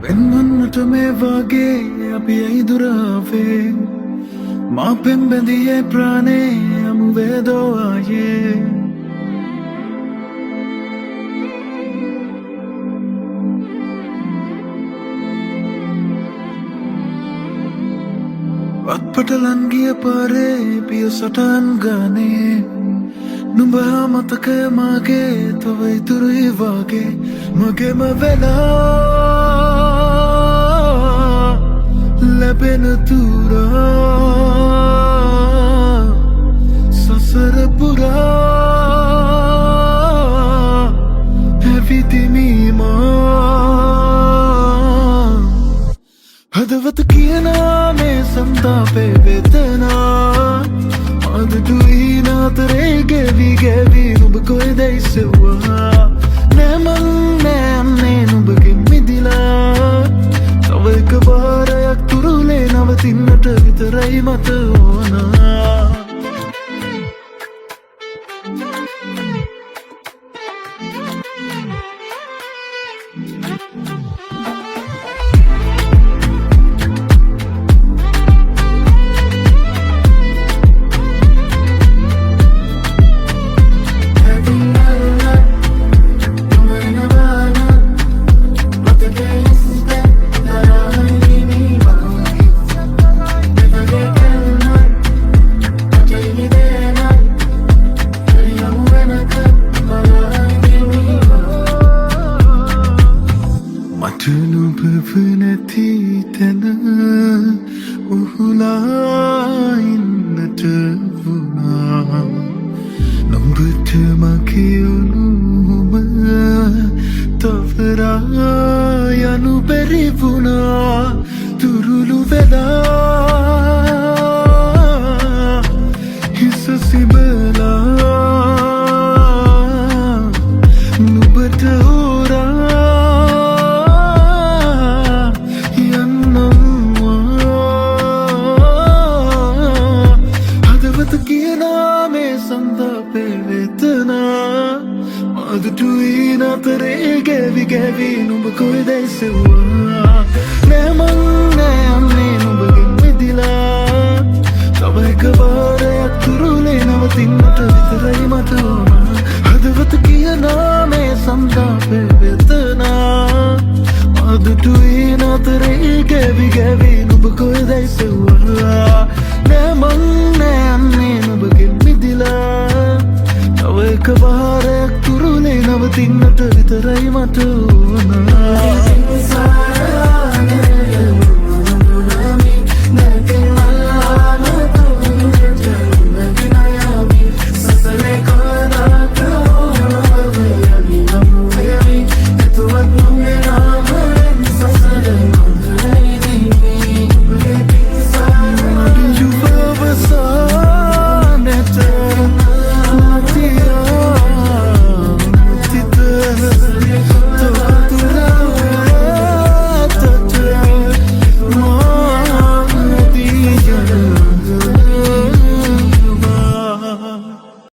වෙන්වන්නට මේ වගේ අපි ඇයි දුර ආවේ මා පෙම්බැඳියේ ප්‍රාණේ යමු වේදෝ ආයේ වත්පටලන් ගිය පාරේ පිය සටන් ගානේ නුඹ මතකය මාගේ තව ඉතුරුයි වගේ මගේම වෙලා ලැබෙන තුරා සසර පුරා හැවිදිමීමා හදවත කියනා මේ සන්තාපේ වේදනා අදටුයි නාතරේ ගෙවි ගෙවි නුඹ කොහෙද ඉස්සෙව්වා නෑමන් නෑම්නේ නුඹගෙන් මිදිලා තව එක වාරයක් තුරුලේ නවතින්නට විතරයි මට ඕනා නැති තැන උහුලා ඉන්නට වුණා නුඹට මගේ උණුම තවරා යනු බැරි වුණා තුරුළු වෙලා හිස සිඹලා නුඹට අදටුයි නාතරේ ගෙවි ගෙවි නුඹ කොහෙද ඉස්සෙව්වා නෑමන් නෑම්නේ නුඹගෙන් මිදිලා තව එක වාරයක් තුරුලේ නවතින්නට විතරයි මට ඕනා හදවත කියනා මේ සන්තාපේ වේදනා අදටුයි නාතරේ ගෙවි ගෙවි නුඹ කොහෙද ඉස්සෙව්වා නෑමන් නෑම්නේ නුඹගෙන් මිදිලා තව එක වාරයක් තුරුලේ නවතින්නට විතරයි මට